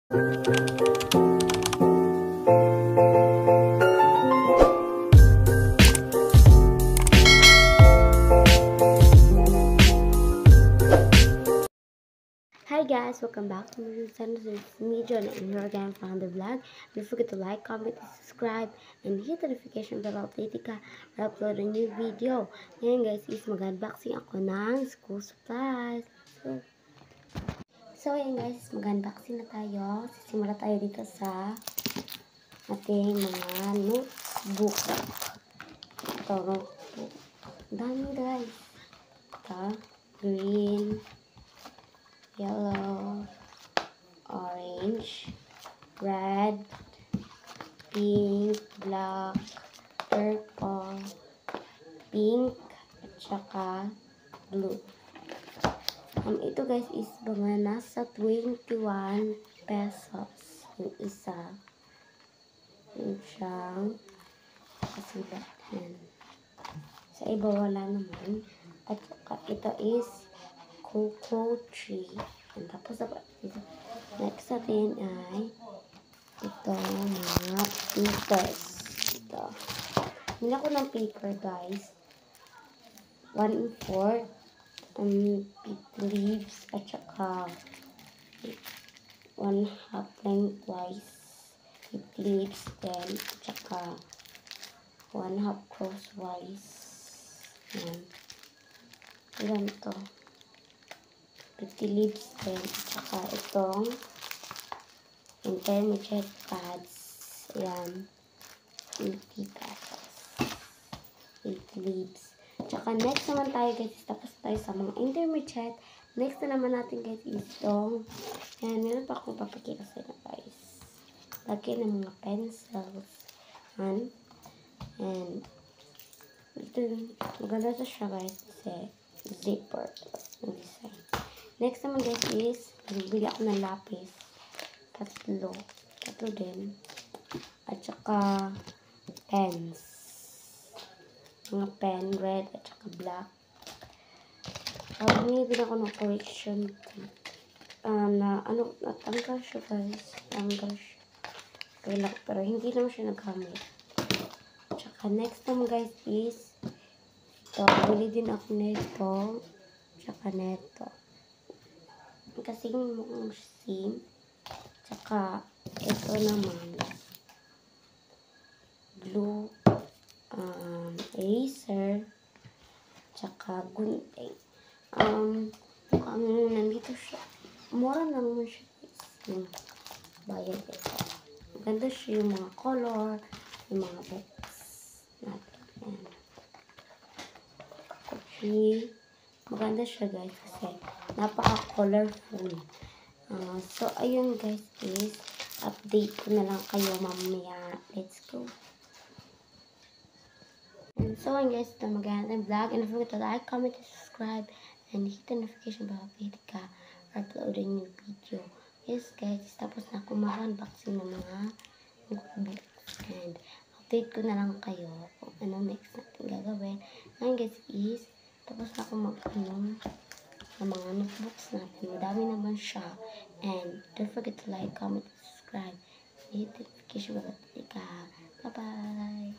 Hi guys, welcome back to my channel. It's me, John, and here again from the vlog. Don't forget to like, comment, subscribe, and hit the notification bell update ka or upload a new video. Ngayon guys, is mag-unboxing ako ng school supplies. So ayan guys, mag-unboxing na tayo. Sisimula tayo dito sa ating mga notebook. Ito, notebook. Dami guys. Ito, green, yellow, orange, red, pink, black, purple, pink, at saka blue. Ito guys is mga nasa 21 pesos yung isa. Yung siyang kasulatan. Sa iba wala naman. At saka ito is cocoa tree. And tapos next natin ay ito mga papers. Ito. Hindi ako ng paper guys. 1/4 50 leaves at saka 1/2 lengthwise 50 leaves then at saka 1/2 crosswise. Yan. Ilan to? 50 leaves din. Tsaka itong intermediate pads. Ayan. 80 pesos. 8 leaves. Tsaka next naman tayo guys. Tapos tayo sa mga intermediate. Next na naman natin guys is itong ayan. Meron pa akong papakita sa inyo guys. Lagi ng mga pencils. Ayan. And ito. Maganda to siya guys. Kasi zipper. Yung design. Next naman guys is, bili ako ng lapis. Tatlo din. At saka, pens. Mga pen, red, at saka black. Bumili din ako ng correction. Natanggal siya guys. Natanggal siya. Pero hindi naman siya nagkamit. At saka, next naman guys is, ito, bili din ako nito. At saka neto. Kasi mukhang sim. Tsaka, ito naman. Blue. Eraser. Tsaka, gunting. Nandito siya. Mura lang naman siya. Bayad ito. Maganda siya yung mga color. Yung mga books natin. Copy. Maganda siya guys kasi napaka-colorful. So, ayun guys is update ko na lang kayo mamaya. Let's go. And so, ayun guys, ito maganda ng vlog. And don't forget to like, comment, and subscribe. And hit the notification bell update ka or upload a new video. Yes guys, tapos na ako mag-unboxing ng mga notebooks. And update ko na lang kayo kung ano next natin gagawin. Ngayon guys is tapos na ako mag-inom ng mga notebooks natin. Madami naman siya. And don't forget to like, comment, subscribe. And hit the notification bell. Bye-bye.